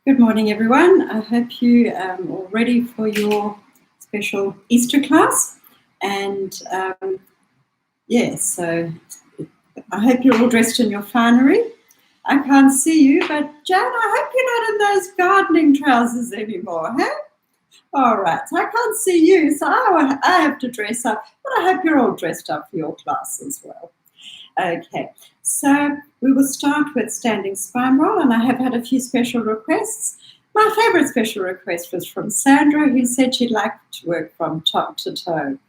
Good morning, everyone. I hope you are all ready for your special Easter class. And so I hope you're all dressed in your finery. I can't see you, but Jan, I hope you're not in those gardening trousers anymore, huh? All right, so I can't see you, so I have to dress up, but I hope you're all dressed up for your class as well. Okay, so we will start with standing spine roll, and I have had a few special requests. My favourite special request was from Sandra, who said she'd like to work from top to toe.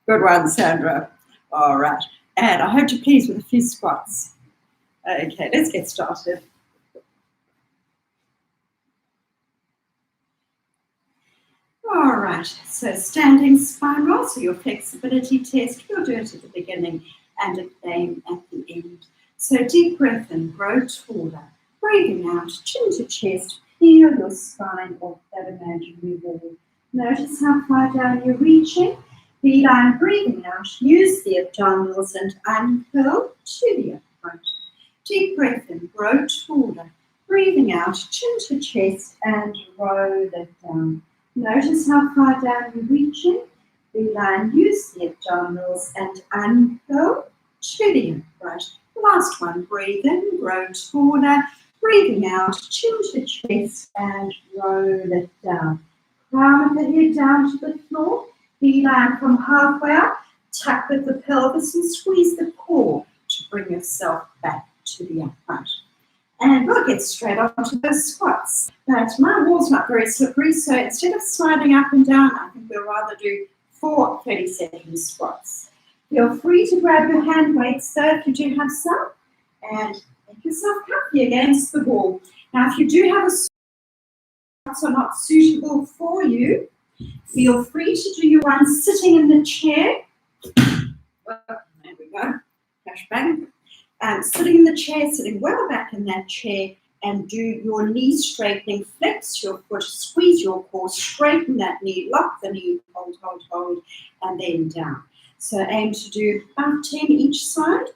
Good one, Sandra. All right, and I hope you're pleased with a few squats. Okay, let's get started. All right, so standing spine roll, so your flexibility test, we'll do it at the beginning and again at the end. So deep breath in, grow taller, breathing out, chin to chest, feel your spine off that imaginary wall. Notice how far down you're reaching. Beeline, breathing out, use the abdominals and uncurl to the upright. Deep breath in, grow taller, breathing out, chin to chest and roll that down. Notice how far down you're reaching. Beeline, use the abdominals and uncurl to the upright. Last one, breathe in, grow taller, breathing out, chin to chest and roll it down. Crown of the head down to the floor. Beeline from halfway up, tuck with the pelvis and squeeze the core to bring yourself back to the upright. And we'll get straight on to those squats. But my wall's not very slippery, so instead of sliding up and down, I think we'll rather do 4 30-second squats. Feel free to grab your hand weights though, if you do have some, and make yourself comfy against the wall. Now, if you do have a squats are not suitable for you, feel free to do your one sitting in the chair. Well, there we go, flashbang. Sitting in the chair, sitting well back in that chair, and do your knee straightening, flex your foot, squeeze your core, straighten that knee, lock the knee, hold, and then down. So aim to do about 10 each side,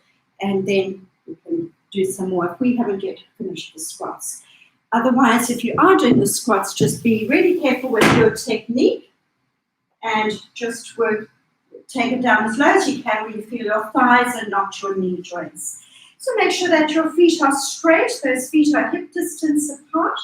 and then we can do some more if we haven't yet finished the squats. Otherwise, if you are doing the squats, just be really careful with your technique and just take it down as low as you can where you feel your thighs and not your knee joints. So make sure that your feet are straight, those feet are hip distance apart,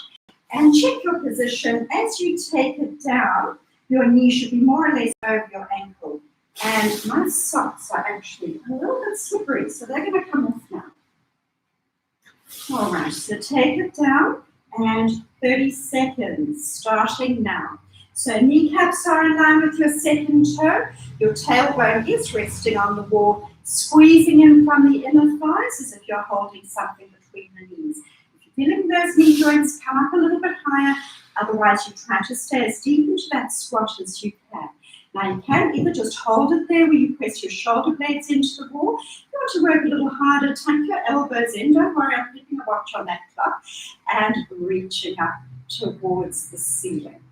and check your position. As you take it down, your knee should be more or less over your ankle. And my socks are actually a little bit slippery, so they're going to come off now. All right, so take it down and 30 seconds, starting now. So kneecaps are in line with your second toe. Your tailbone is resting on the wall, squeezing in from the inner thighs as if you're holding something between the knees. If you're feeling those knee joints, come up a little bit higher. Otherwise, you try to stay as deep into that squat as you can. Now, you can either just hold it there where you press your shoulder blades into the wall. If you want to work a little harder, tuck your elbows in. Don't worry, I'm keeping a watch on that clock. And reaching up towards the ceiling.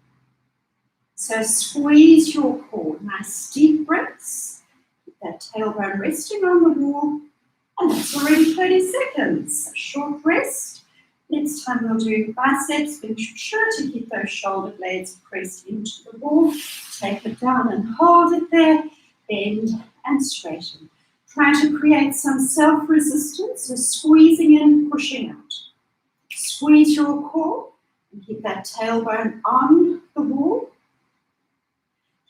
So squeeze your core, nice deep breaths, keep that tailbone resting on the wall, and that's already 30 seconds. A short rest. Next time we'll do biceps, be sure to keep those shoulder blades pressed into the wall. Take it down and hold it there, bend and straighten. Try to create some self-resistance, so squeezing in, pushing out. Squeeze your core and keep that tailbone on the wall.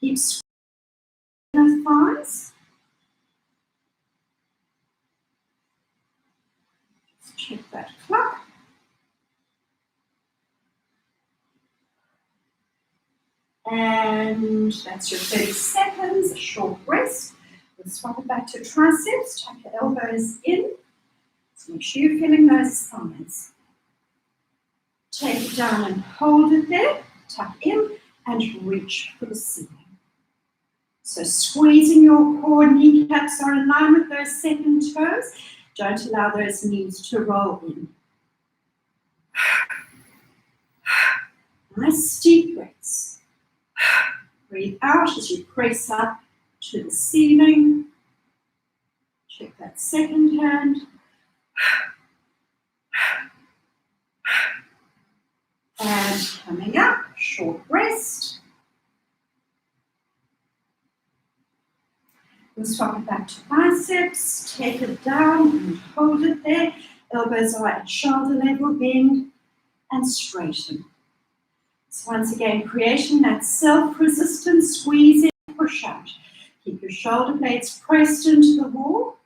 Keep squeezing the thighs. Just check that clock. And that's your 30 seconds, a short rest. We'll swap it back to triceps, tuck your elbows in. So make sure you're feeling those thighs. Take it down and hold it there, tuck in and reach for the ceiling. So squeezing your core, kneecaps are in line with those second toes. Don't allow those knees to roll in. Nice deep breaths. Breathe out as you press up to the ceiling. Check that second hand. And And coming up, short rest. We'll swap it back to biceps, take it down and hold it there. Elbows are at shoulder level, bend and straighten. So once again, creating that self-resistance, squeeze in, push out. Keep your shoulder blades pressed into the wall.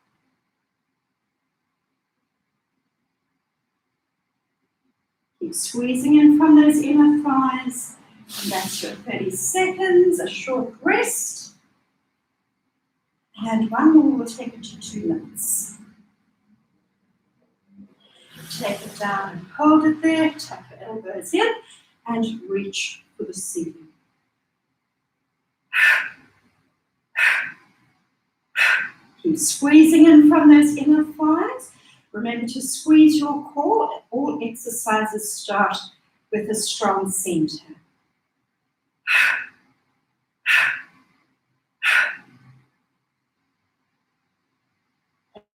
Keep squeezing in from those inner thighs. And that's your 30 seconds, a short rest. And one more will take it to 2 minutes. Take it down and hold it there, tuck your elbows in, and reach for the ceiling. Keep squeezing in from those inner thighs. Remember to squeeze your core. All exercises start with a strong center.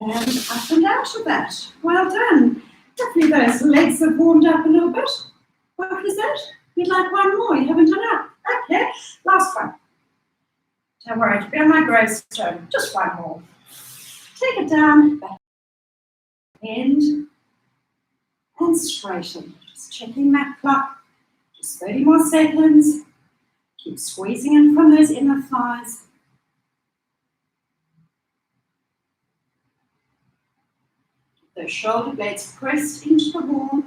And up and out of that. Well done. Hopefully those legs have warmed up a little bit. What was that? You'd like one more? You haven't done that? Okay, last one. Don't worry, to be on my gravestone. Just one more. Take it down, back, bend, and straighten. Just checking that clock. Just 30 more seconds. Keep squeezing in from those inner thighs. Those shoulder blades pressed into the wall.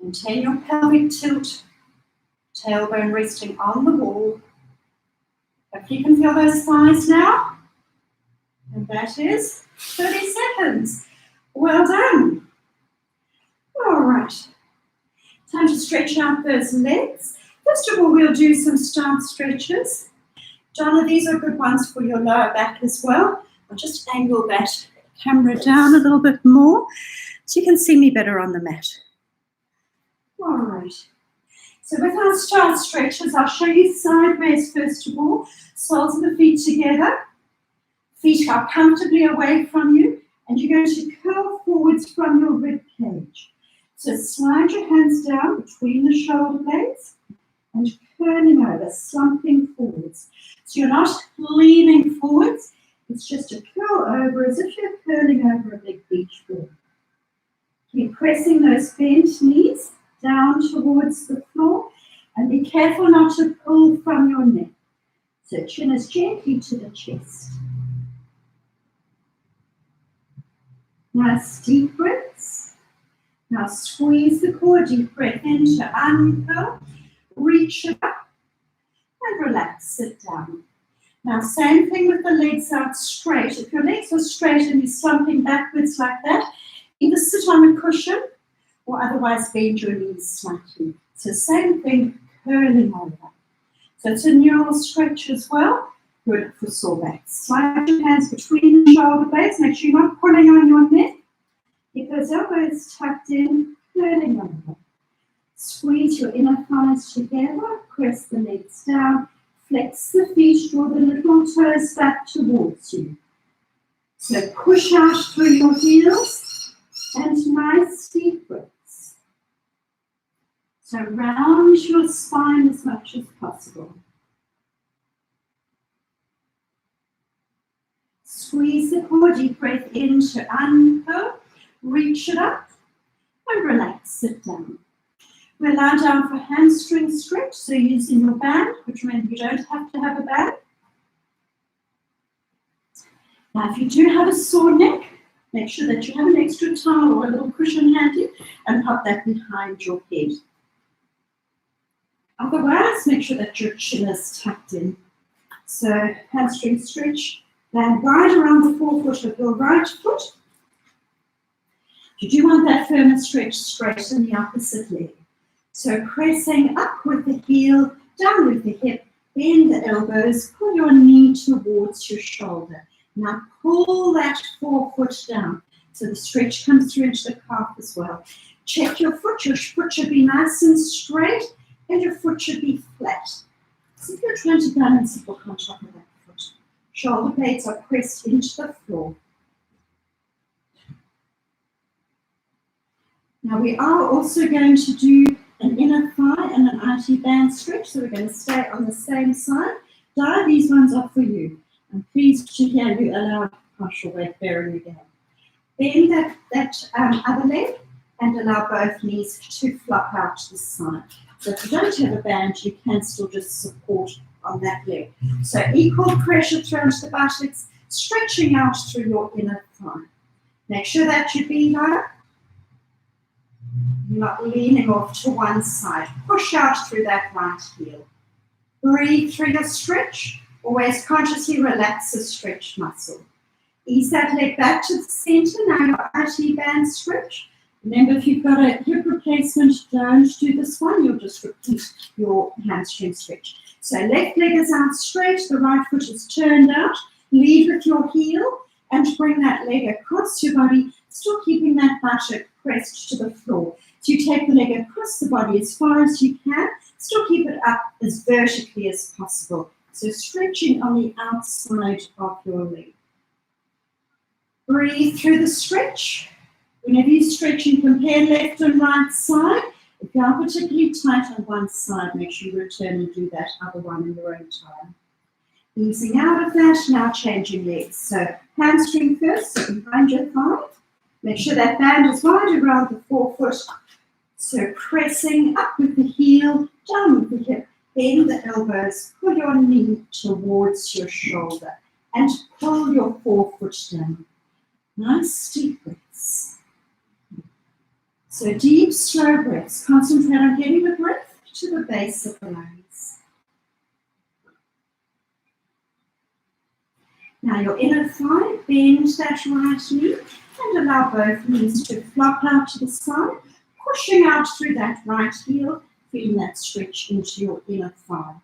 Maintain your pelvic tilt, tailbone resting on the wall. If you can feel those thighs now, and that is 30 seconds. Well done. All right, time to stretch out those legs. First of all, we'll do some stance stretches. Donna, these are good ones for your lower back as well. I'll just angle that camera down a little bit more so you can see me better on the mat. All right. So with our stance stretches, I'll show you sideways first of all. Soles of the feet together. Feet are comfortably away from you, and you're going to curl forwards from your rib cage. So slide your hands down between the shoulder blades and curling over, slumping forwards. So you're not leaning forwards, it's just a curl over as if you're curling over a big beach ball. Keep pressing those bent knees down towards the floor and be careful not to pull from your neck. So chin is gently to the chest. Nice deep breaths. Now squeeze the core, deep breath in to uncurl, reach it up and relax, sit down. Now same thing with the legs out straight. If your legs are straight and you're slumping backwards like that, either sit on a cushion or otherwise bend your knees slightly. So same thing, curling over. So it's a neural stretch as well. Good for sore backs. Slide your hands between the shoulder blades. Make sure you're not pulling on your neck. Keep those elbows tucked in, curling over. Squeeze your inner thighs together. Press the legs down. Flex the feet. Draw the little toes back towards you. So push out through your heels and nice deep breaths. So round your spine as much as possible. Squeeze the core, deep breath in to uncurl, reach it up and relax, sit down. We'll lie down for hamstring stretch, so using your band, which remember you don't have to have a band. Now if you do have a sore neck, make sure that you have an extra towel or a little cushion handy and pop that behind your head. Otherwise, make sure that your chin is tucked in. So hamstring stretch. Land right around the forefoot of your right foot. You do want that firm stretch straight in the opposite leg. So pressing up with the heel, down with the hip, bend the elbows, pull your knee towards your shoulder. Now pull that forefoot down so the stretch comes through into the calf as well. Check your foot should be nice and straight and your foot should be flat. So if you're trying to balance a book on top of that foot. Shoulder blades are pressed into the floor. Now we are also going to do an inner thigh IT band stretch. So we're going to stay on the same side. Diane, these ones are for you. I'm pleased to hear you allow partial weight bearing again. Bend that other leg and allow both knees to flop out to the side. So if you don't have a band, you can still just support on that leg. So equal pressure thrown to the buttocks, stretching out through your inner thigh. Make sure that you be high. You're not leaning off to one side. Push out through that right heel. Breathe through your stretch. Always consciously relax the stretch muscle. Ease that leg back to the center. Now your IT band stretch. Remember, if you've got a hip replacement, don't do this one. You'll just repeat your hamstring stretch. So left leg is out straight. The right foot is turned out. Lead with your heel and bring that leg across your body, still keeping that buttock pressed to the floor. So you take the leg across the body as far as you can. Still keep it up as vertically as possible. So stretching on the outside of your leg. Breathe through the stretch. Whenever you stretch, you compare left and right side. If you are particularly tight on one side, make sure you return and do that other one in your own time. Easing out of that, now changing legs. So hamstring first, so behind your thigh. Make sure that band is wide around the forefoot. So pressing up with the heel, down with the hip, bend the elbows, pull your knee towards your shoulder, and pull your forefoot down. Nice deep breaths. So deep, slow breaths. Concentrate on getting the breath to the base of the lungs. Now your inner thigh, bend that right knee and allow both knees to flop out to the side, pushing out through that right heel, feeling that stretch into your inner thigh.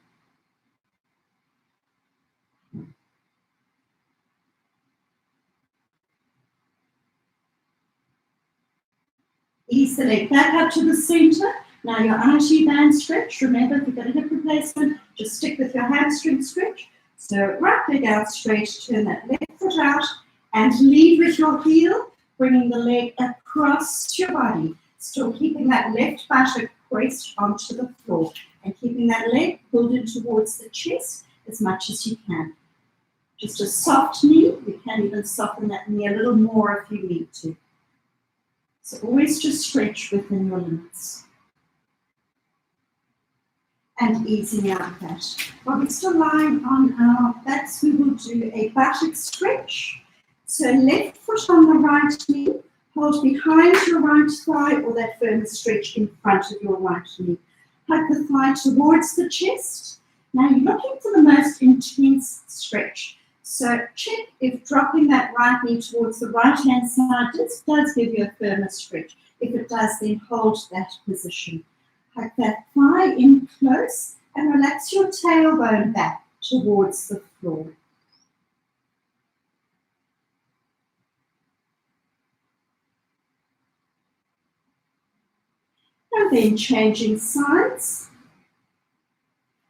Ease the leg back up to the center. Now your IT band stretch. Remember, if you've got a hip replacement, just stick with your hamstring stretch. So right leg out straight, turn that left foot out, and lead with your heel, bringing the leg across your body. Still keeping that left buttock pressed onto the floor, and keeping that leg pulled in towards the chest as much as you can. Just a soft knee. You can even soften that knee a little more if you need to. So always just stretch within your limits. And easing out of that. While we're still lying on our backs, we will do a buttock stretch. So left foot on the right knee, hold behind your right thigh or that firm stretch in front of your right knee. Hug the thigh towards the chest. Now you're looking for the most intense stretch. So check if dropping that right knee towards the right-hand side does give you a firmer stretch. If it does, then hold that position. Hug that thigh in close and relax your tailbone back towards the floor. And then changing sides.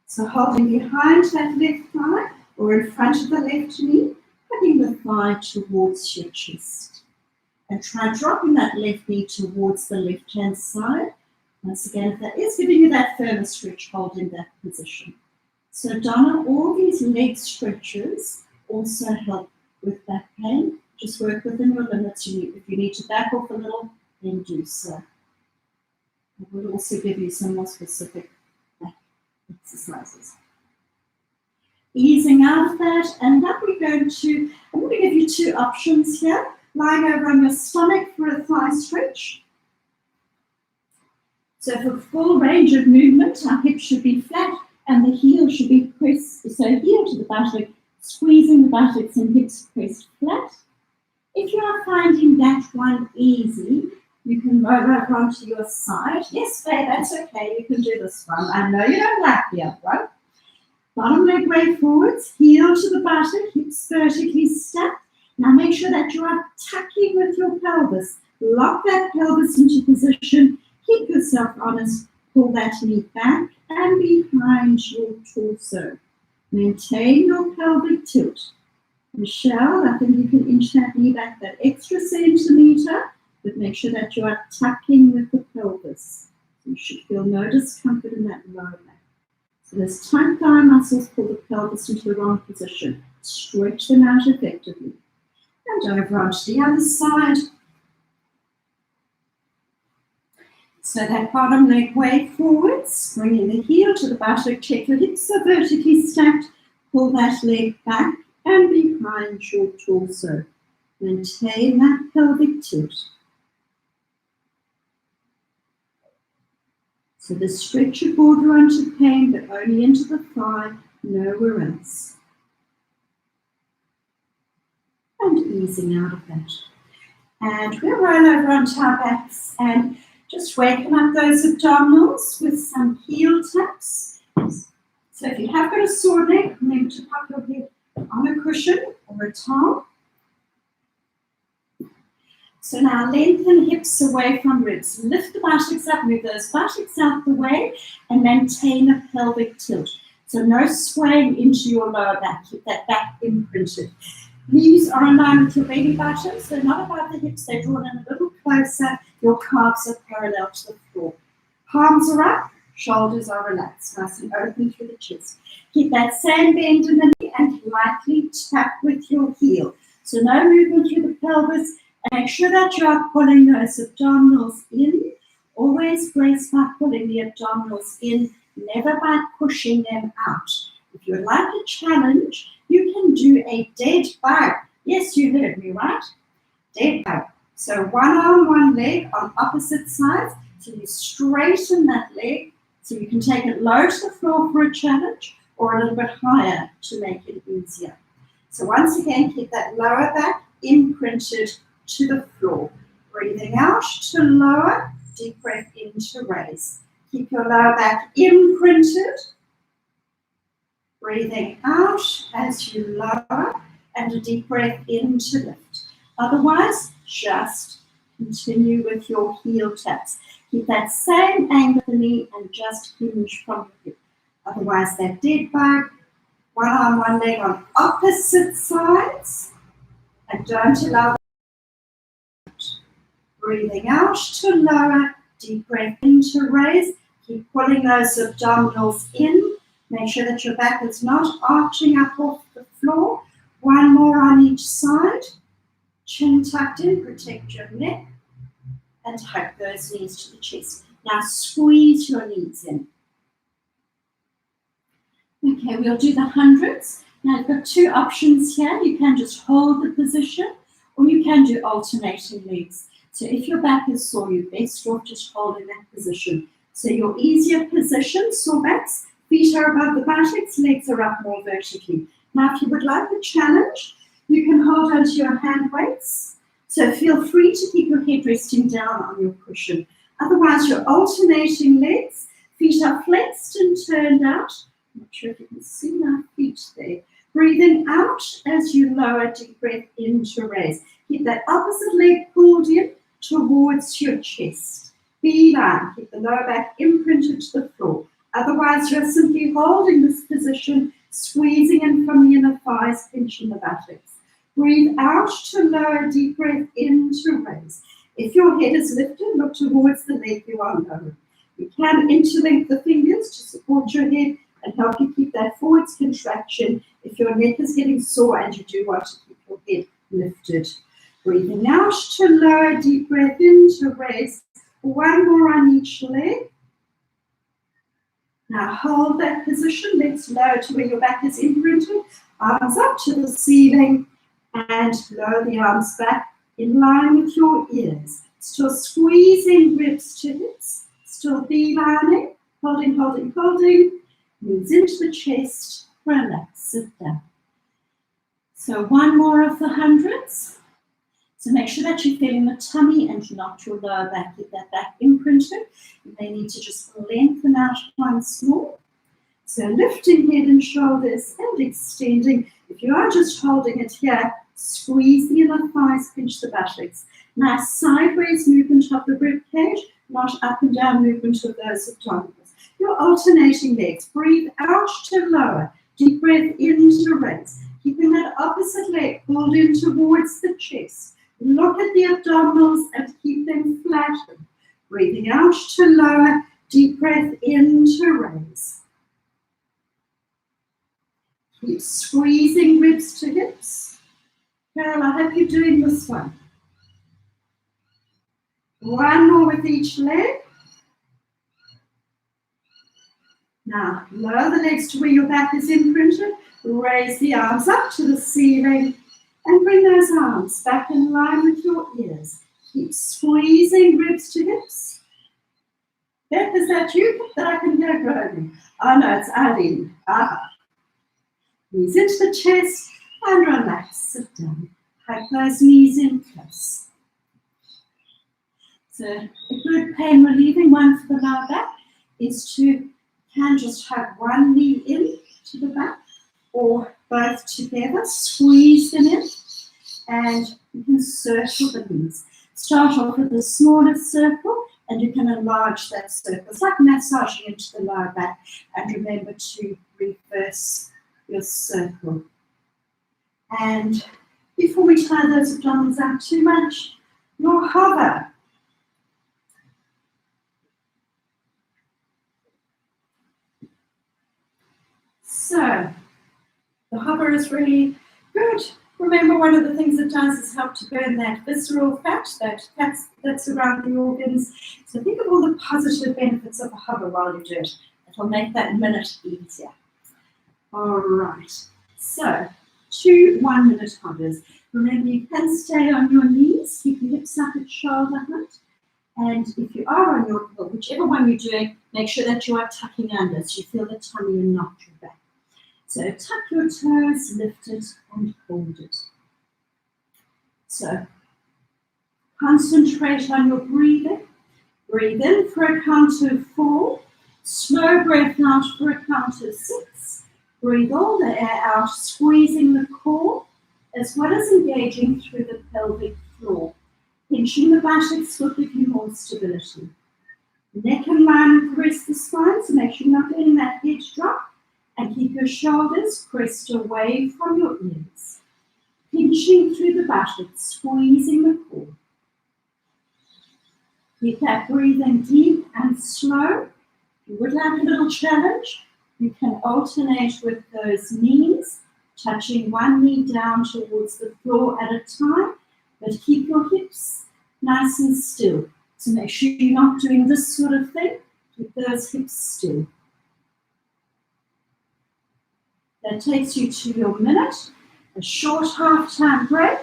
So holding behind that left thigh or in front of the left knee, hugging the thigh towards your chest. And try dropping that left knee towards the left-hand side. Once again, if that is giving you that firmer stretch, hold in that position. So Donna, all these leg stretches also help with back pain. Just work within your limits. If you need to back off a little, then do so. It will also give you some more specific back exercises. Easing out of that, and now I'm going to give you two options here. Lying over on your stomach for a thigh stretch. So for full range of movement, our hips should be flat and the heel should be pressed, so heel to the buttock, squeezing the buttocks and hips pressed flat. If you are finding that one easy, you can roll over onto your side. Yes, babe, that's okay, you can do this one. I know you don't like the other one. Bottom leg way forwards, heel to the buttock, hips vertically stacked. Now make sure that you are tucking with your pelvis. Lock that pelvis into position. Keep yourself honest. Pull that knee back and behind your torso. Maintain your pelvic tilt. Michelle, I think you can inch that knee back that extra centimeter, but make sure that you are tucking with the pelvis. You should feel no discomfort in that lower back. So those tight thigh muscles pull the pelvis into the wrong position. Stretch them out effectively. And over onto the other side. So that bottom leg weight forwards, bringing the heel to the buttock, check your hips are vertically stacked, pull that leg back and behind your torso. Maintain that pelvic tilt. So the stretcher border onto pain, but only into the thigh, nowhere else. And easing out of that. And we'll roll over onto our backs and just waken up those abdominals with some heel taps. So if you have got a sore neck, remember to pop your head on a cushion or a towel. So now lengthen hips away from ribs. Lift the buttocks up, move those buttocks out the way, and maintain a pelvic tilt. So no swaying into your lower back. Keep that back imprinted. Knees are in line with your belly button, so not above the hips, they're drawn in a little closer. Your calves are parallel to the floor. Palms are up, shoulders are relaxed, nice and open through the chest. Keep that same bend in the knee and lightly tap with your heel. So no movement through the pelvis. And make sure that you are pulling those abdominals in. Always brace by pulling the abdominals in, never by pushing them out. If you'd like a challenge, you can do a dead bug. Yes, you heard me, right? Dead bug. So one arm, one leg on opposite sides. So you straighten that leg so you can take it low to the floor for a challenge or a little bit higher to make it easier. So once again, keep that lower back imprinted to the floor. Breathing out to lower, deep breath in to raise. Keep your lower back imprinted. Breathing out as you lower and a deep breath in to lift. Otherwise, just continue with your heel taps. Keep that same angle of the knee and just hinge from the hip. Otherwise, that dead bug, one arm, one leg on opposite sides, and don't allow that. Breathing out to lower, deep breath in to raise. Keep pulling those abdominals in. Make sure that your back is not arching up off the floor. One more on each side. Chin tucked in, protect your neck. And hug those knees to the chest. Now squeeze your knees in. Okay, we'll do the hundreds. Now I've got two options here. You can just hold the position or you can do alternating legs. So if your back is sore, you're best off just holding that position. So your easier position, sore backs, feet are above the buttocks, legs are up more vertically. Now if you would like a challenge, you can hold onto your hand weights. So feel free to keep your head resting down on your cushion. Otherwise, you're alternating legs, feet are flexed and turned out. I'm not sure if you can see my feet there. Breathing out as you lower, deep breath in to raise. Keep that opposite leg pulled in towards your chest. Beeline, keep the lower back imprinted to the floor. Otherwise, you're simply holding this position, squeezing in from the inner thighs, pinching the buttocks. Breathe out to lower, deep breath in to raise. If your head is lifted, look towards the leg you are lowering. You can interlink the fingers to support your head and help you keep that forwards contraction if your neck is getting sore and you do want to keep your head lifted. Breathing out to lower, deep breath in to raise. One more on each leg. Now hold that position, legs lower to where your back is imprinted, arms up to the ceiling, and lower the arms back in line with your ears. Still squeezing ribs to hips, still beelining, holding, holding, holding, knees into the chest, relax, sit down. So one more of the hundreds. So make sure that you're feeling the tummy and not your lower back. Get that back imprinted. You may need to just lengthen out once more. So lifting head and shoulders and extending. If you are just holding it here, squeeze the inner thighs, pinch the buttocks. Nice sideways movement of the rib cage, not up and down movement of those abdominals. You're alternating legs. Breathe out to lower. Deep breath in to raise. Keeping that opposite leg pulled in towards the chest. Look at the abdominals and keep them flattened. Breathing out to lower, Deep breath in to raise. Keep squeezing ribs to hips. Carol, I hope you're doing this one. One more with each leg. Now, lower the legs to where your back is imprinted. Raise the arms up to the ceiling and bring those arms back in line with your ears. Keep squeezing ribs to hips. Beth, is that you that I can hear growing? Oh no, it's Diane. Knees into the chest and relax. Sit down. Hug those knees in close. So a good pain relieving one for the lower back is to can just hug one knee in to the back or both together, squeeze them in, and you can circle the knees. Start off with the smallest circle and you can enlarge that circle. It's like massaging into the lower back, and remember to reverse your circle. And before we tie those abdominals out too much, your hover. So, the hover is really good. Remember, one of the things it does is help to burn that visceral fat, that's around the organs. So think of all the positive benefits of a hover while you do it. It'll make that minute easier. All right. So, 2 1-minute hovers. Remember, you can stay on your knees, keep your hips up at shoulder height. And if you are on your, well, whichever one you're doing, make sure that you are tucking under so you feel the tummy and not your back. So tuck your toes, lift it and hold it. So concentrate on your breathing. Breathe in for a count of 4. Slow breath out for a count of 6. Breathe all the air out, squeezing the core as well as engaging through the pelvic floor. Pinching the buttocks will give you more stability. Neck in line with the rest of the spine, so make sure you're not letting that head drop. And keep your shoulders pressed away from your ears. Pinching through the buttocks, squeezing the core. Keep that breathing deep and slow. If you would like a little challenge, you can alternate with those knees, touching one knee down towards the floor at a time, but keep your hips nice and still. So make sure you're not doing this sort of thing. Keep those hips still. That takes you to your minute, a short half-time break.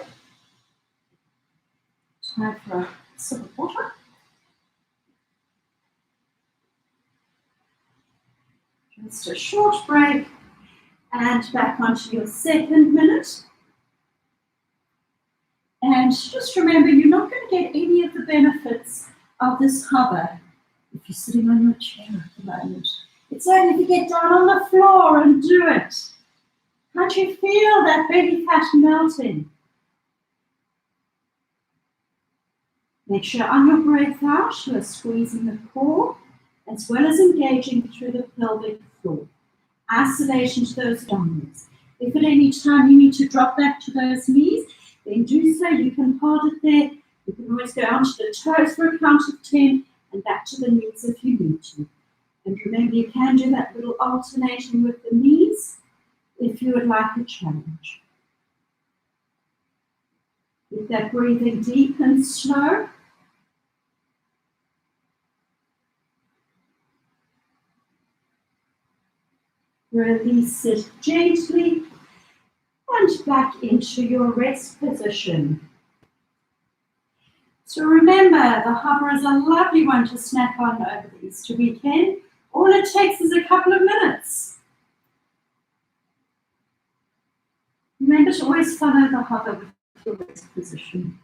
Time for a sip of water. Just a short break and back onto your 2nd minute. And just remember, you're not going to get any of the benefits of this hover if you're sitting on your chair at the moment. It's only if you get down on the floor and do it. Can't you feel that belly fat melting? Make sure on your breath out, you are squeezing the core as well as engaging through the pelvic floor. Isolation to those abdominals. If at any time you need to drop back to those knees, then do so. You can hold it there. You can always go onto the toes for a count of 10 and back to the knees if you need to. And remember, you can do that little alternating with the knees if you would like a challenge. Keep that breathing deep and slow. Release it gently and back into your rest position. So remember, the hover is a lovely one to snap on over the Easter weekend. All it takes is a couple of minutes. Remember to always follow the hover with your rest position.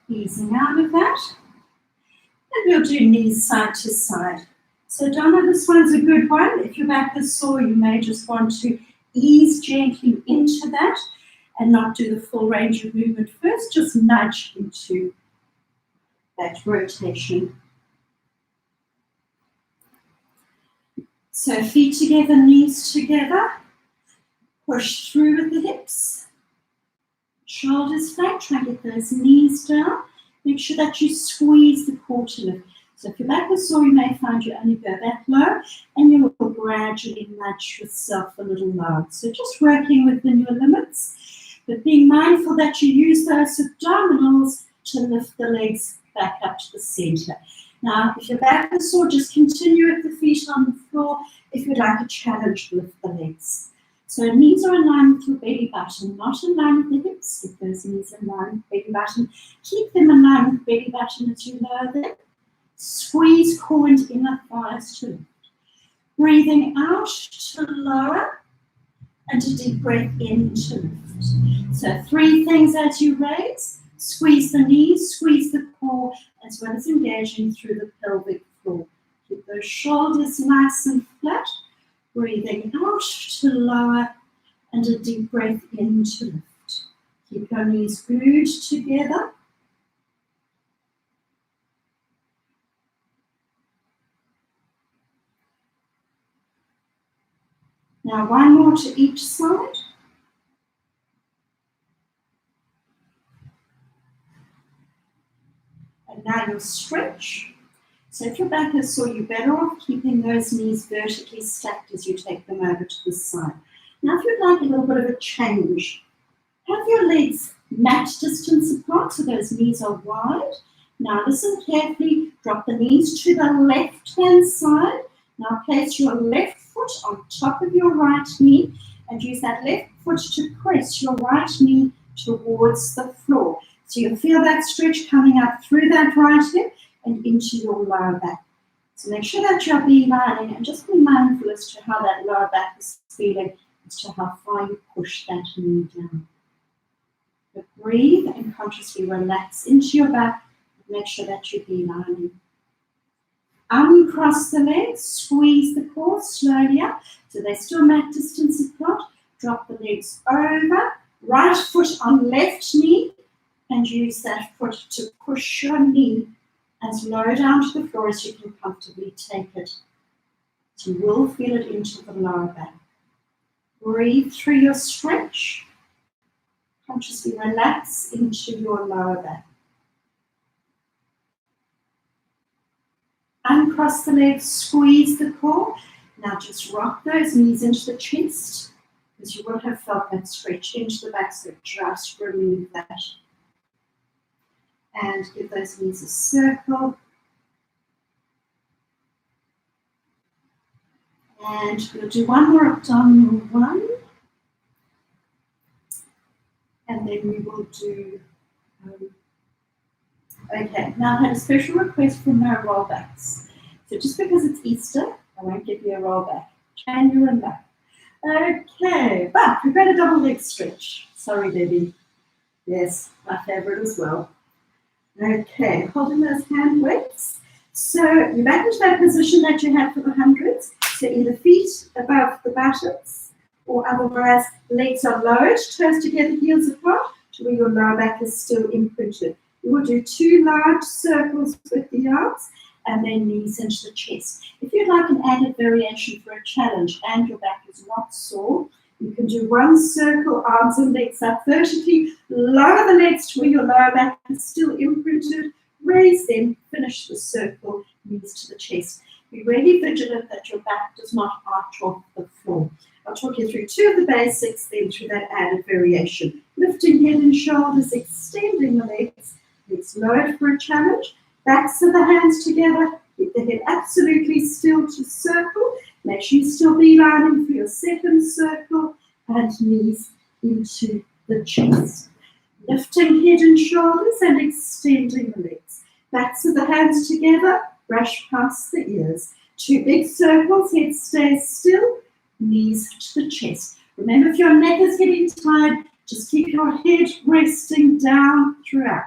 Easing out of that. And we'll do knees side to side. So Donna, this one's a good one. If your back is sore, you may just want to ease gently into that and not do the full range of movement first. Just nudge into that rotation. So feet together, knees together. Push through with the hips. Shoulders flat, try and get those knees down. Make sure that you squeeze the core to lift. So if your back is sore, you may find you only go that low, and you will gradually nudge yourself a little lower. So just working within your limits, but being mindful that you use those abdominals to lift the legs back up to the center. Now, if your back is sore, just continue with the feet on the floor. If you'd like a challenge, lift the legs. So knees are in line with your belly button, not in line with the hips. Get those knees in line with belly button. Keep them in line with belly button as you lower them. Squeeze core and inner thighs to lift. Breathing out to lower and a deep breath in to lift. So 3 things as you raise. Squeeze the knees, squeeze the core, as well as engaging through the pelvic floor. Keep those shoulders nice and flat. Breathing out to lower and a deep breath in to lift. Keep your knees glued together. Now 1 more to each side. And now you'll stretch. So if your back is sore, you're better off keeping those knees vertically stacked as you take them over to the side. Now if you'd like a little bit of a change, have your legs mat distance apart so those knees are wide. Now listen carefully, drop the knees to the left-hand side. Now place your left foot on top of your right knee and use that left foot to press your right knee towards the floor. So you'll feel that stretch coming up through that right hip and into your lower back. So make sure that you're beelining and just be mindful as to how that lower back is feeling, as to how far you push that knee down. But breathe and consciously relax into your back. Make sure that you're beelining. Uncross the legs, squeeze the core slowly up so they're still mat distance apart. Drop the legs over, right foot on left knee, and use that foot to push your knee as low down to the floor as you can comfortably take it. So you will feel it into the lower back. Breathe through your stretch. Consciously relax into your lower back. Uncross the legs, squeeze the core. Now just rock those knees into the chest, because you will have felt that stretch into the back, so just remove that. And give those knees a circle. And we'll do 1 more abdominal one. And then we will do, okay, now I had a special request for no rollbacks. So just because it's Easter, I won't give you a rollback. Can you remember? Okay, but we've got a double leg stretch. Sorry, Debbie. Yes, my favorite as well. Okay, holding those hand weights. So you're back into that position that you had for the hundreds. So either feet above the buttocks, or otherwise legs are lowered, toes together, heels apart, to where your lower back is still imprinted. You will do 2 large circles with the arms and then knees into the chest. If you'd like an added variation for a challenge and your back is not sore, you can do 1 circle, arms and legs up vertically, lower the legs to where your lower back is still imprinted, raise them, finish the circle, knees to the chest. Be really vigilant that your back does not arch off the floor. I'll talk you through 2 of the basics, then through that added variation. Lifting head and shoulders, extending the legs lowered for a challenge, backs of the hands together, keep the head absolutely still to circle. Make sure you still beelining for your second circle, and knees into the chest. Lifting head and shoulders and extending the legs. Backs of the hands together, brush past the ears. 2 big circles, head stays still, knees to the chest. Remember, if your neck is getting tired, just keep your head resting down throughout.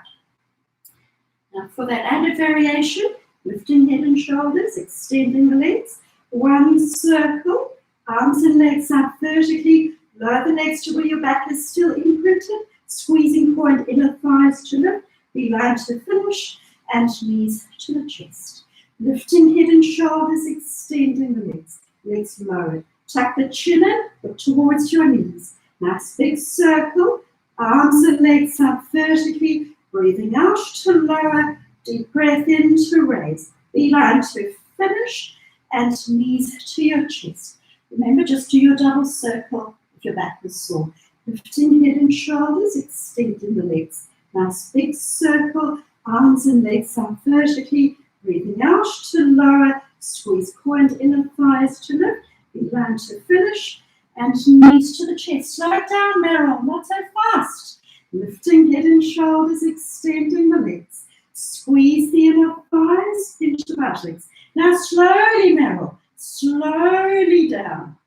Now for that added variation, lifting head and shoulders, extending the legs, 1 circle, arms and legs up vertically, lower the legs to where your back is still imprinted, squeezing core and inner thighs to lift, beeline to the finish, and knees to the chest. Lifting head and shoulders, extending the legs lowered. Tuck the chin in, look towards your knees. Nice big circle, arms and legs up vertically, breathing out to lower, deep breath in to raise, beeline to finish, and knees to your chest. Remember, just do your double circle if your back was sore. Lifting head and shoulders, extending the legs. Nice big circle, arms and legs up vertically, breathing out to lower, squeeze core and inner thighs to lift, beeline to finish, and knees to the chest. Slow it down, Meryl, not so fast. Lifting head and shoulders, extending the legs. Squeeze the inner thighs, pinch the buttocks. Now slowly, Meryl, slowly down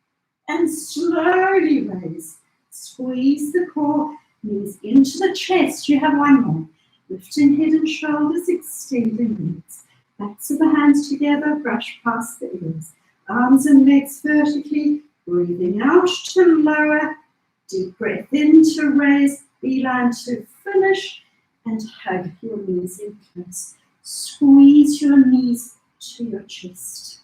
and slowly raise. Squeeze the core, knees into the chest. You have one more. Lifting head and shoulders, extending legs. Backs of the hands together, brush past the ears. Arms and legs vertically, breathing out to lower. Deep breath in to raise, beeline to finish, and hug your knees in close. Squeeze your knees to your chest.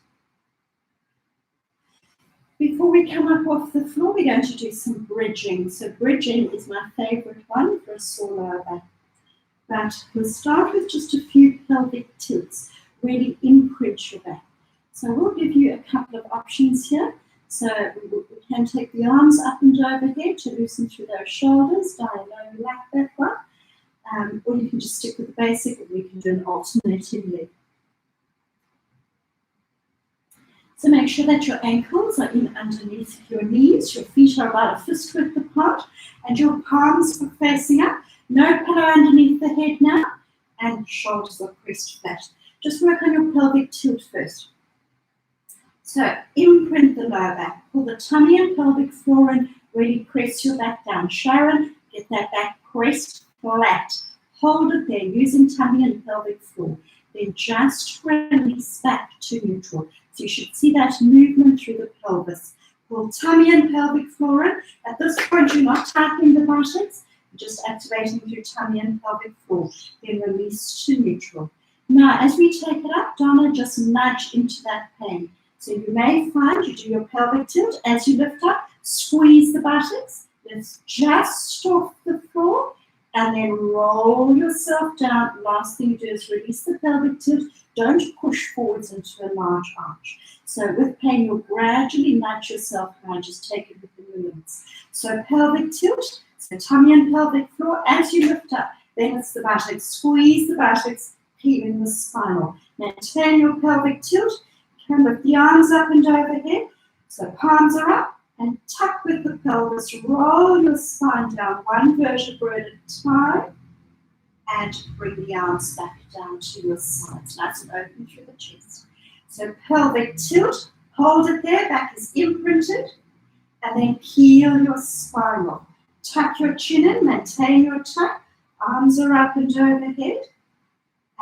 Before we come up off the floor, we're going to do some bridging. So bridging is my favorite one for a sore lower back. But we'll start with just a few pelvic tilts, really imprint your back. So we'll give you a couple of options here. So we can take the arms up and overhead to loosen through those shoulders. Diane, I like that one. Or you can just stick with the basic, or we can do an alternating leg. So make sure that your ankles are in underneath your knees, your feet are about a fist width apart, and your palms are facing up. No pillow underneath the head now, and shoulders are pressed flat. Just work on your pelvic tilt first. So imprint the lower back, pull the tummy and pelvic floor in, really press your back down. Sharon, get that back pressed flat. Hold it there using tummy and pelvic floor. Then just release back to neutral. So you should see that movement through the pelvis. Pull tummy and pelvic floor in. At this point, you're not tightening the buttocks, you're just activating through tummy and pelvic floor. Then release to neutral. Now, as we take it up, Donna, just nudge into that pain. So you may find you do your pelvic tilt. As you lift up, squeeze the buttocks. Lift just off the floor. And then roll yourself down. Last thing you do is release the pelvic tilt. Don't push forwards into a large arch. So with pain, you'll gradually nudge yourself around. Just take it within the limits. So pelvic tilt, so tummy and pelvic floor. As you lift up, then it's the buttocks. Squeeze the buttocks, keeping the spinal. Maintain your pelvic tilt. Come with the arms up and overhead. So palms are up. And tuck with the pelvis, roll your spine down one vertebra at a time, and bring the arms back down to your sides, nice and open through the chest. So pelvic tilt, hold it there, back is imprinted, and then peel your spine off. Tuck your chin in, maintain your tuck, arms are up and overhead,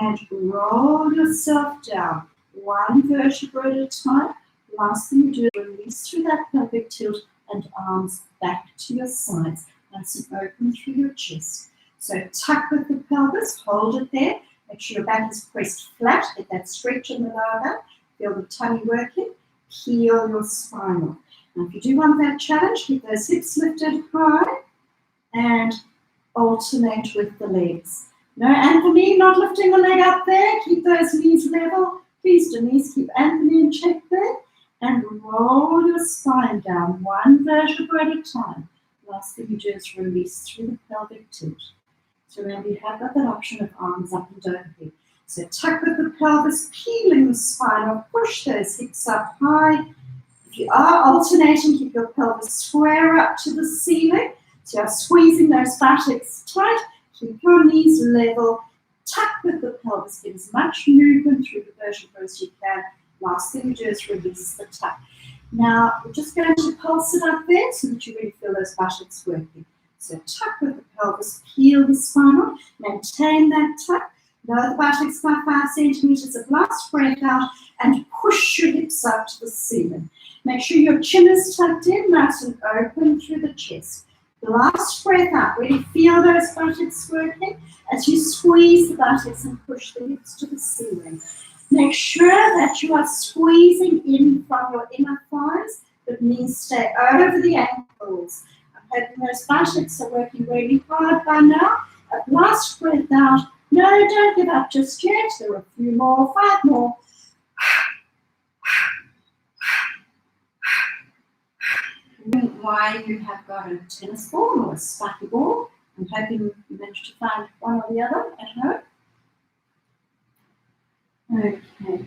and roll yourself down, one vertebra at a time. Last thing you do is release through that pelvic tilt and arms back to your sides. Nice and open through your chest. So tuck with the pelvis, hold it there. Make sure your back is pressed flat. Get that stretch in the lower back. Feel the tummy working. Peel your spine off. Now if you do want that challenge, keep those hips lifted high and alternate with the legs. No, Anthony, not lifting the leg up there. Keep those knees level. Please, Denise, keep Anthony in check there. And roll your spine down one vertebra at a time. Last thing you do is release through the pelvic tilt. So remember, you have got that option of arms up and overhead. So tuck with the pelvis, peeling the spine off, push those hips up high. If you are alternating, keep your pelvis square up to the ceiling. So you're squeezing those buttocks tight. Keep your knees level. Tuck with the pelvis, get as much movement through the vertebra as you can. Last thing you do is release the tuck. Now, we're just going to pulse it up there so that you really feel those buttocks working. So tuck with the pelvis, peel the spine off, maintain that tuck, lower the buttocks by 5 centimeters of last breath out, and push your hips up to the ceiling. Make sure your chin is tucked in, nice and open through the chest. The last breath out, really feel those buttocks working as you squeeze the buttocks and push the hips to the ceiling. Make sure that you are squeezing in from your inner thighs, but knees stay over the ankles. I'm and those buttocks are working really hard by now. Last breath out. No, don't give up just yet. There are a few more, 5 more. Why you have got a tennis ball or a spiky ball. I'm hoping you managed to find one or the other at home. Okay.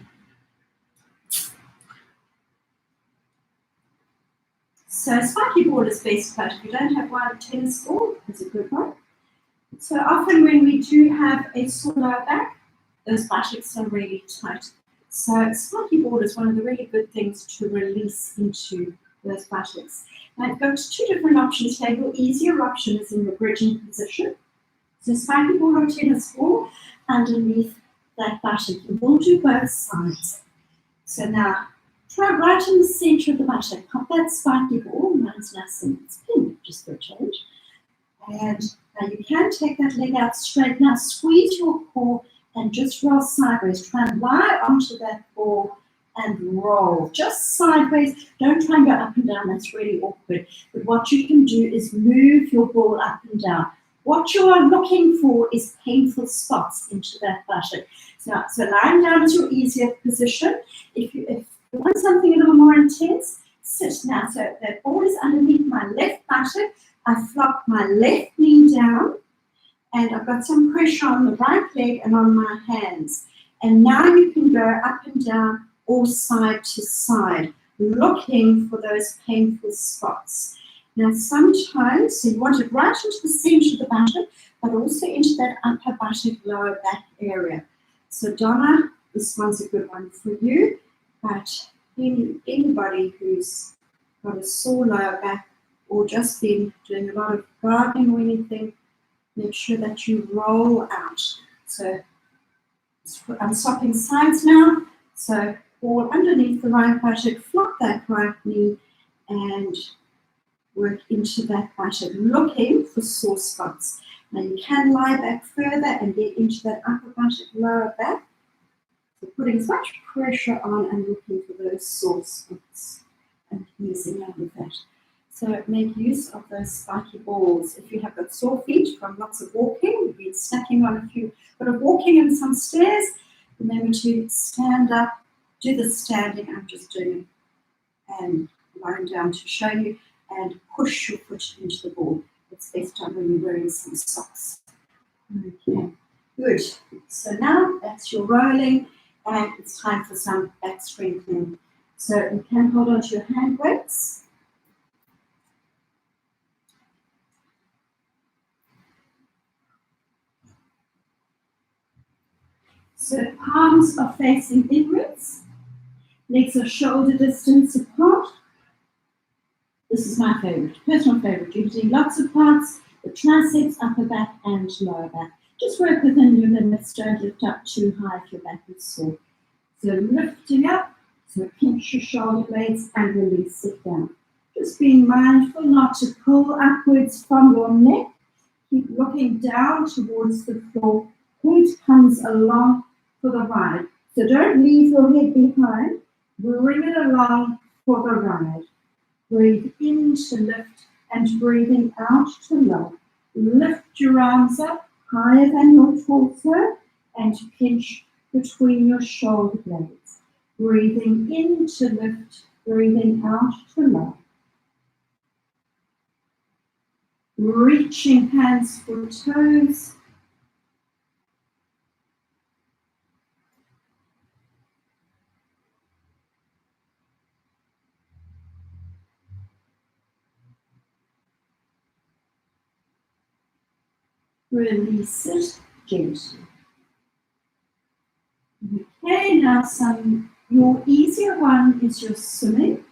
So spiky ball is best, but if you don't have one, a tennis ball is a good one. So often when we do have a sore lower back, those buttocks are really tight. So spiky ball is one of the really good things to release into those buttocks. Now I've got 2 different options here. Your easier option is in the bridging position. So spiky ball or tennis ball underneath that buttock. And we'll do both sides. So now try right in the center of the buttock. Pop that spiky ball. Mine's nice and it's pinned just for a change. And now you can take that leg out straight. Now squeeze your core and just roll sideways. Try and lie onto that ball and roll. Just sideways. Don't try and go up and down. That's really awkward. But what you can do is move your ball up and down. What you are looking for is painful spots into that buttock. So lying down is your easier position. If you want something a little more intense, sit now. So that ball is underneath my left buttock. I flop my left knee down and I've got some pressure on the right leg and on my hands. And now you can go up and down or side to side, looking for those painful spots. Now sometimes, so you want it right into the center of the buttock, but also into that upper buttock, lower back area. So Donna, this one's a good one for you, but anybody who's got a sore lower back or just been doing a lot of gardening or anything, make sure that you roll out. So I'm swapping sides now. So ball underneath the right buttock, flop that right knee and work into that buttock, looking for sore spots. Now you can lie back further and get into that upper buttock, lower back. So putting as much pressure on and looking for those sore spots and easing out with that. So make use of those spiky balls. If you have got sore feet from lots of walking, you've been snacking on a few bit of walking and some stairs, remember to stand up, do the standing, I'm just doing it, and lying down to show you, and push your foot into the ball. It's best done when you're wearing some socks. Okay, good. So now that's your rolling, and it's time for some back strengthening. So you can hold on to your hand weights. So palms are facing inwards, legs are shoulder distance apart. This is my favorite, personal favorite. You're doing lots of parts, the triceps, upper back and lower back. Just work within your limits, don't lift up too high if your back is sore. So lifting up, so pinch your shoulder blades and release it down. Just being mindful not to pull upwards from your neck. Keep looking down towards the floor. Head comes along for the ride. So don't leave your head behind. Bring it along for the ride. Breathe in to lift and breathing out to lower. Lift your arms up higher than your torso and pinch between your shoulder blades. Breathing in to lift, breathing out to lower. Reaching hands for toes. Release it gently. Okay, now your easier one is your swimming.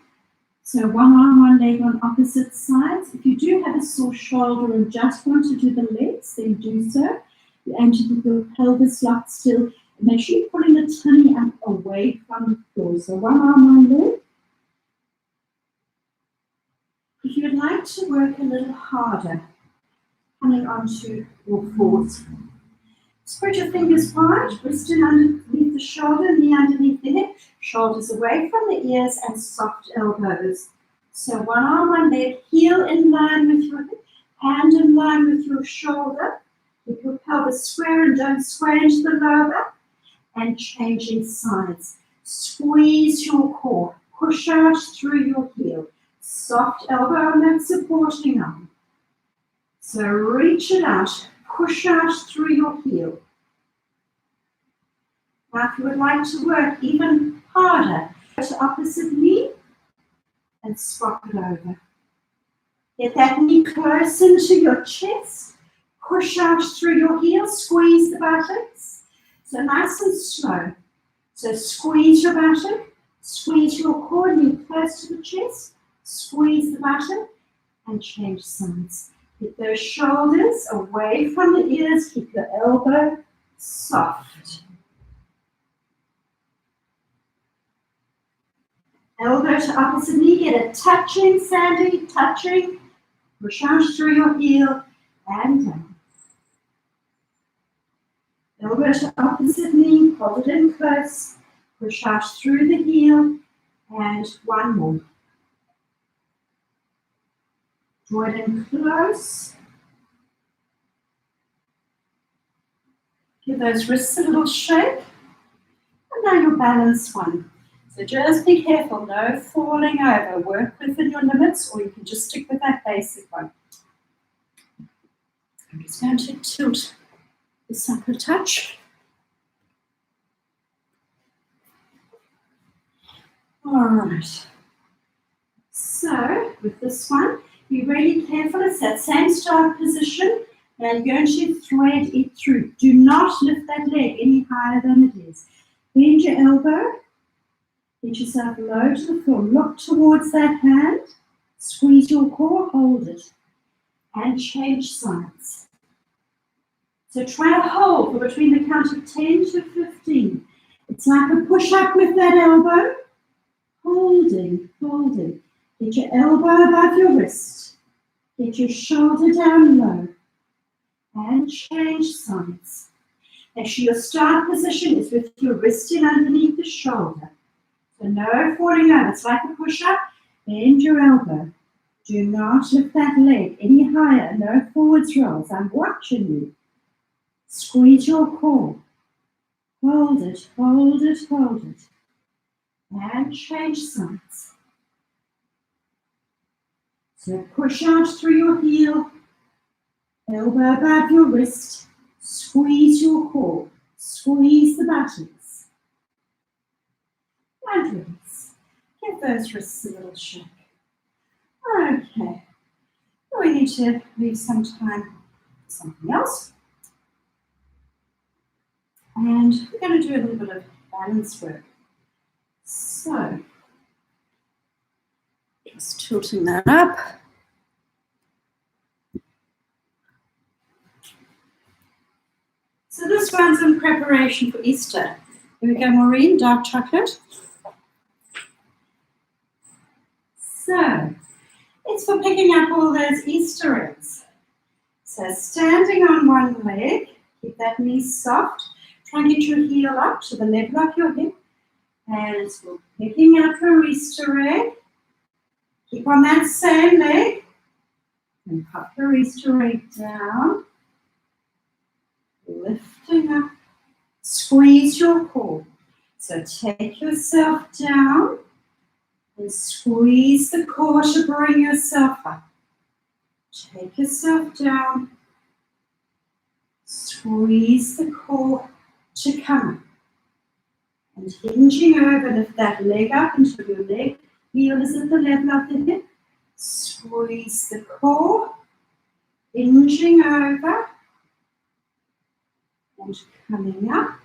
So one arm, one leg on opposite sides. If you do have a sore shoulder and just want to do the legs, then do so. You aim to keep your pelvis locked still. And make sure you're pulling the tummy up away from the floor. So one arm, one leg. If you'd like to work a little harder, coming onto your fours. Spread your fingers wide, wrist in underneath the shoulder, knee underneath the hip, shoulders away from the ears and soft elbows. So one arm, one leg, heel in line with your hip, hand in line with your shoulder. Keep your pelvis square and don't sway into the lower back. And changing sides. Squeeze your core. Push out through your heel. Soft elbow on that supporting arm. So reach it out. Push out through your heel. Now if you would like to work even harder, go to opposite knee and swap it over. Get that knee close into your chest. Push out through your heel. Squeeze the buttocks. So nice and slow. So squeeze your buttock. Squeeze your core, knee close to the chest. Squeeze the buttock and change sides. Keep those shoulders away from the ears. Keep your elbow soft. Elbow to opposite knee. Get it touching, Sandy, touching. Push out through your heel and down. Elbow to opposite knee. Hold it in close. Push out through the heel and one more. Draw it in close. Give those wrists a little shake. And now your balance one. So just be careful, no falling over. Work within your limits, or you can just stick with that basic one. I'm just going to tilt this up a touch. All right. So with this one, be really careful. It's that same start position. Now you're going to thread it through. Do not lift that leg any higher than it is. Bend your elbow. Get yourself low to the floor. Look towards that hand. Squeeze your core. Hold it. And change sides. So try to hold for between the count of 10 to 15. It's like a push-up with that elbow. Holding, holding. Get your elbow above your wrist. Get your shoulder down low. And change sides. Make sure your start position is with your wrist in underneath the shoulder. So no falling over. It's like a push-up. Bend your elbow. Do not lift that leg any higher. No forwards rolls. I'm watching you. Squeeze your core. Hold it, hold it, hold it. And change sides. So push out through your heel. Elbow above your wrist. Squeeze your core. Squeeze the buttocks. And release. Give those wrists a little shake. Okay. We need to leave some time for something else. And we're going to do a little bit of balance work. So, just tilting that up. So this one's in preparation for Easter. Here we go, Maureen, dark chocolate. So, it's for picking up all those Easter eggs. So standing on one leg, keep that knee soft. Try and get your heel up to the level of your hip. And it's for picking up your Easter egg. Keep on that same leg. And pop your Easter egg down. Lifting up. Squeeze your core. So take yourself down. And squeeze the core to bring yourself up. Take yourself down. Squeeze the core to come up. And hinging over, lift that leg up until your leg heel is at the level of the hip. Squeeze the core. Hinging over. And coming up.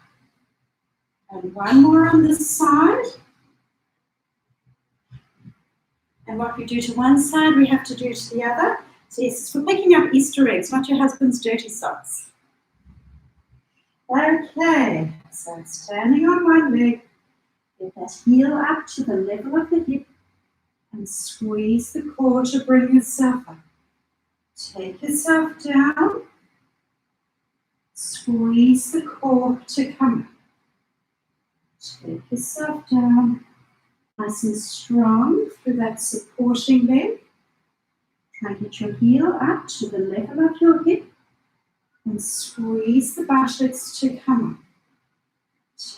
And one more on this side. And what we do to one side, we have to do to the other. So yes, it's for picking up Easter eggs, not your husband's dirty socks. Okay, so standing on one leg, get that heel up to the level of the hip and squeeze the core to bring yourself up. Take yourself down, squeeze the core to come up. Take yourself down, Nice and strong through that supporting leg. Try and get your heel up to the level of your hip and squeeze the buttocks to come up.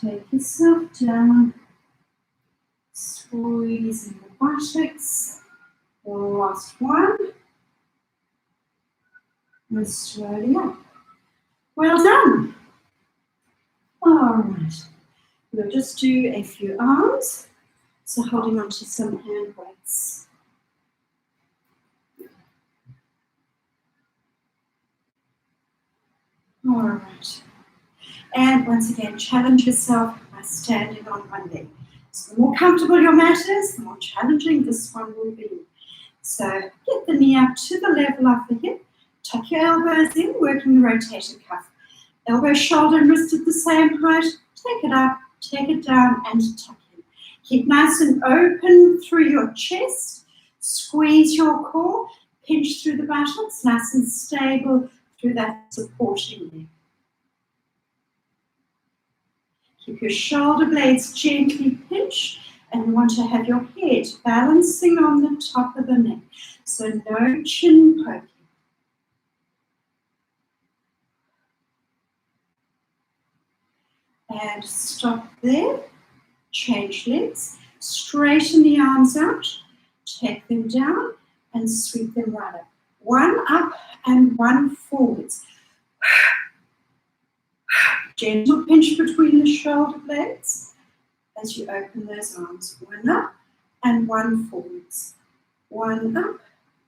Take yourself down, squeezing the buttocks. Last one. And slowly up. Well done. All right. We'll just do a few arms. So holding on to some hand weights. All right. And once again, challenge yourself by standing on one leg. So the more comfortable your mat is, the more challenging this one will be. So get the knee up to the level of the hip. Tuck your elbows in, working the rotator cuff. Elbow, shoulder, and wrist at the same height. Take it up, take it down, and tuck in. Keep nice and open through your chest. Squeeze your core. Pinch through the buttocks, nice and stable through that supporting leg. Keep your shoulder blades gently pinched, and you want to have your head balancing on the top of the neck. So no chin poking. And stop there. Change legs. Straighten the arms out. Take them down and sweep them right up. One up and one forwards. Gentle pinch between the shoulder blades as you open those arms. One up and one forwards. One up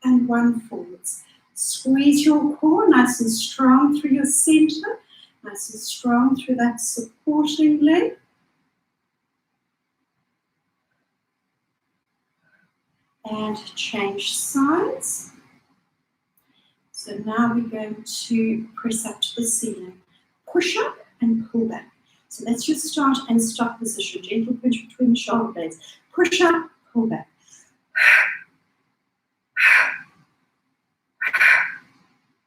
and one forwards. Squeeze your core nice and strong through your center. Nice and strong through that supporting leg. And change sides. So now we're going to press up to the ceiling. Push up and pull back. So that's your start and stop position. Gentle pinch between the shoulder blades. Push up, pull back.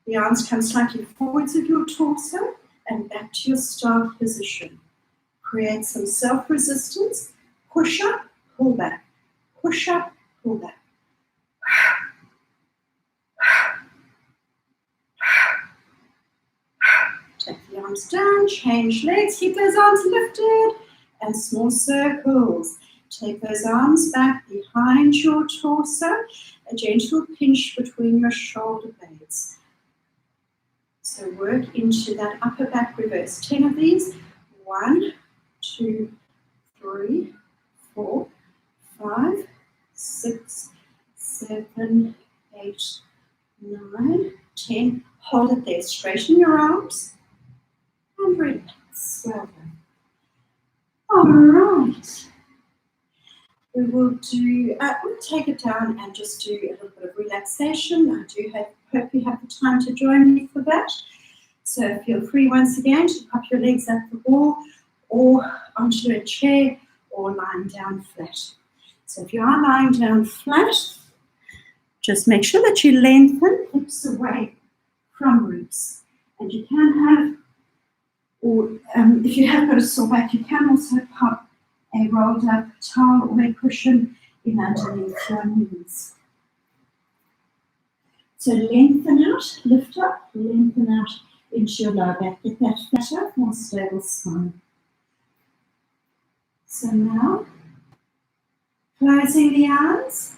The arms come slightly forwards of your torso and back to your start position. Create some self-resistance. Push up, pull back. Push up, pull back. Take the arms down, change legs, keep those arms lifted, and small circles. Take those arms back behind your torso, a gentle pinch between your shoulder blades. So work into that upper back reverse. 10 of these. 1, 2, 3, 4, 5, 6, 7, 8, 9, 10. Hold it there. Straighten your arms and relax. Well done. All right. We will do, we'll take it down and just do a little bit of relaxation. I hope you have the time to join me for that. So feel free once again to pop your legs up the wall or onto a chair or lying down flat. So if you are lying down flat, just make sure that you lengthen hips away from ribs. And you can have, or if you have got a sore back, you can also pop a rolled up towel or a cushion in underneath your knees. So lengthen out, lift up, lengthen out into your lower back. Get that flatter, more stable spine. So now, closing the eyes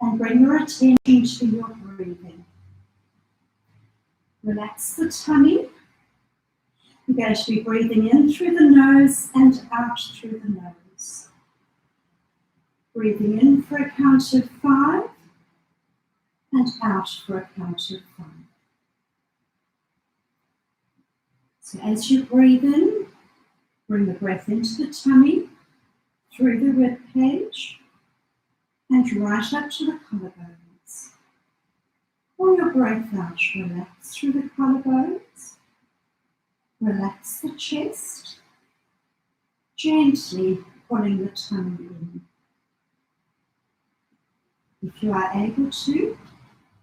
and bring your attention to your breathing. Relax the tummy. You're going to be breathing in through the nose and out through the nose. Breathing in for a count of 5 and out for a count of 5. So as you breathe in, bring the breath into the tummy, through the rib cage, and right up to the collarbones. Pull your breath out, relax through the collarbones. Relax the chest, gently pulling the tummy in. If you are able to,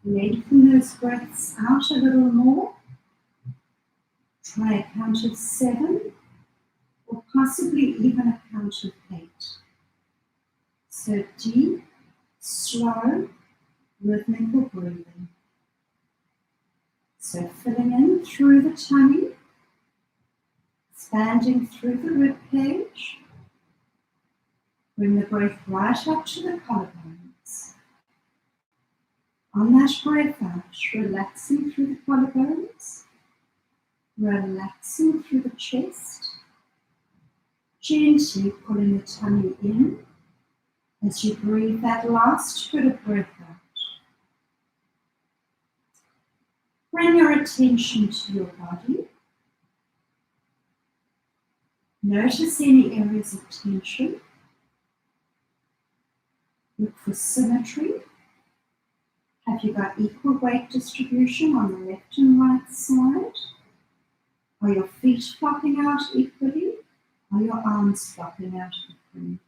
lengthen those breaths out a little more. Try a count of 7, or possibly even a count of 8. So deep, slow, rhythmical breathing. So filling in through the tummy, expanding through the rib cage. Bring the breath right up to the collarbones. On that breath out, relaxing through the collarbones, relaxing through the chest, gently pulling the tummy in as you breathe that last bit of breath out. Bring your attention to your body. Notice any areas of tension. Look for symmetry. Have you got equal weight distribution on the left and right side? Are your feet flopping out equally? Are your arms flopping out equally?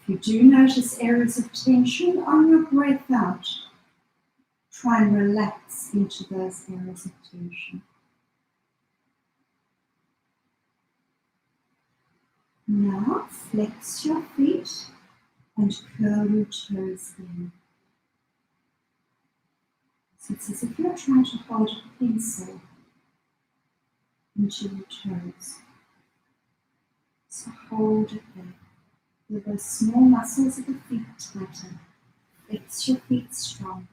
If you do notice areas of tension on your breath out, try and relax into those areas of tension. Now flex your feet and curl your toes in. So it's as if you're trying to hold a pencil into your toes. So hold it there. With those small muscles of the feet tighten. Flex your feet stronger.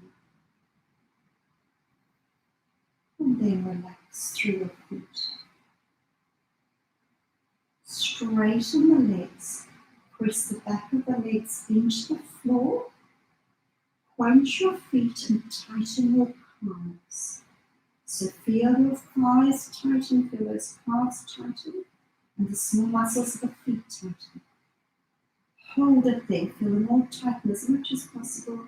And then relax through your feet. Straighten the legs. Press the back of the legs into the floor. Point your feet and tighten your calves. So feel your thighs tighten, feel those calves tighten, and the small muscles of the feet tighten. Hold it there, feel them all tighten as much as possible,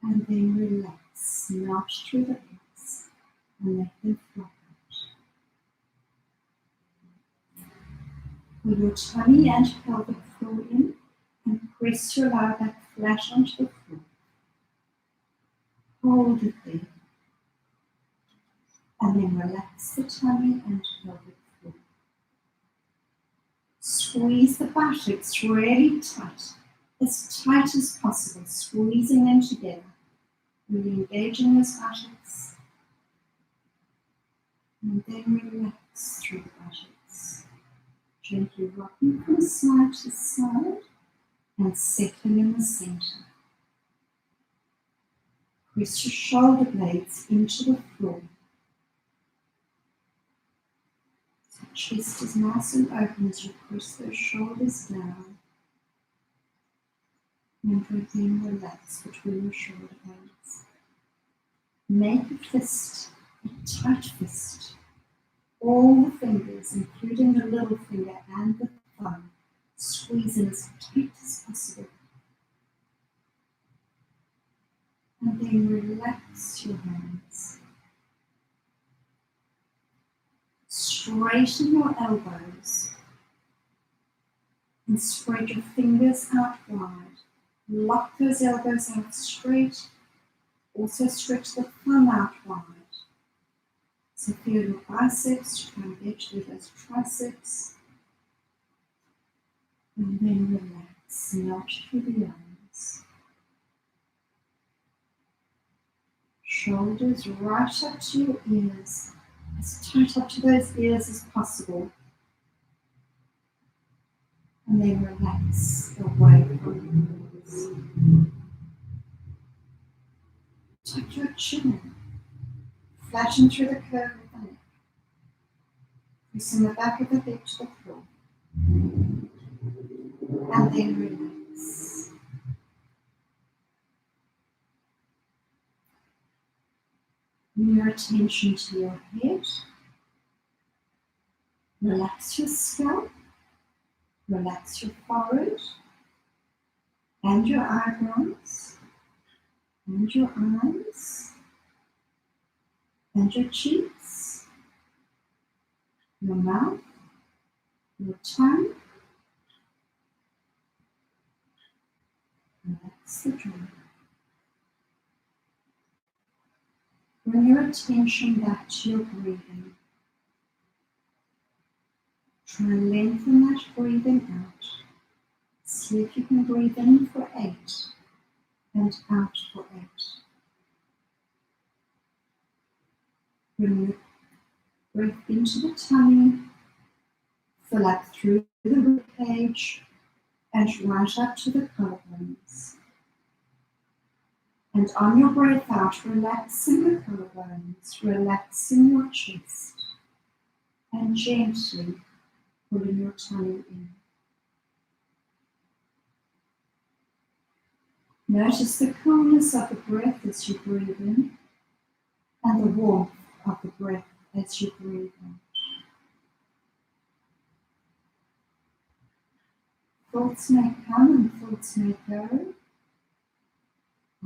and then relax. Melt through the legs and let them flop out. Pull your tummy and pelvic floor in and press your lower back flat onto the floor. Hold it there. And then relax the tummy and pelvic floor. Squeeze the buttocks really tight as possible, squeezing them together. Really engaging those buttocks. And then relax through the buttocks. Gently rocking from side to side and settling in the center. Press your shoulder blades into the floor. So chest is nice and open as you press those shoulders down. And then relax between your shoulder blades. Make a fist, a tight fist. All the fingers, including the little finger and the thumb, squeeze in as tight as possible. And then relax your hands. Straighten your elbows and spread your fingers out wide. Lock those elbows out straight. Also stretch the thumb out wide. So feel your biceps, try and get through those triceps. And then relax, melt through the arms. Shoulders right up to your ears, as tight up to those ears as possible. And then relax away from your ears. Tuck your chin in. Flatten through the curve of the neck. Pressing the back of the head to the floor. And then relax. Bring your attention to your head. Relax your scalp. Relax your forehead. And your eyebrows. And your eyes. And your cheeks. Your mouth. Your tongue. Relax the jaw. Bring your attention back to your breathing. Try and lengthen that breathing out. See if you can breathe in for 8 and out for 8. Bring the breath into the tummy, fill up through the ribcage and right up to the collarbones. And on your breath out, relaxing the collarbones, relaxing your chest, and gently pulling your tummy in. Notice the coolness of the breath as you breathe in, and the warmth of the breath as you breathe out. Thoughts may come and thoughts may go.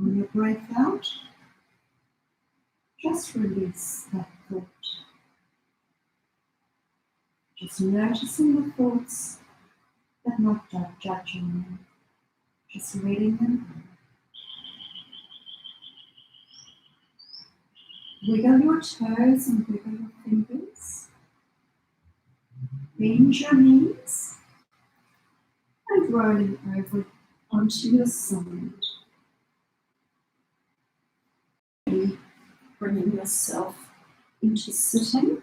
On your breath out, just release that thought. Just noticing the thoughts, but not judging them. Just letting them go. Wiggle your toes and wiggle your fingers. Bend your knees and rolling over onto your side. Bringing yourself into sitting.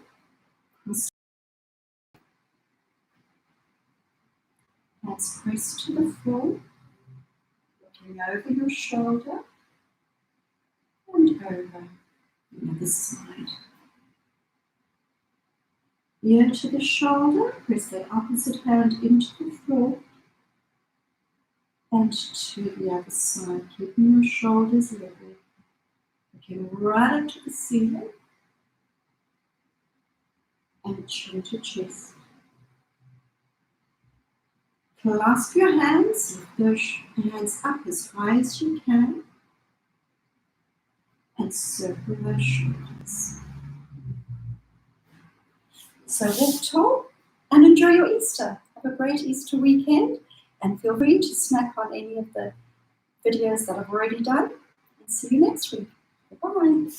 Hands pressed to the floor, looking over your shoulder and over the other side. Ear to the shoulder, press the opposite hand into the floor and to the other side, keeping your shoulders level, looking right up to the ceiling and chin to chest. Clasp your hands, lift those hands up as high as you can, and circle those shoulders. So walk tall and enjoy your Easter. Have a great Easter weekend, and feel free to snack on any of the videos that I've already done. And see you next week. Bye-bye.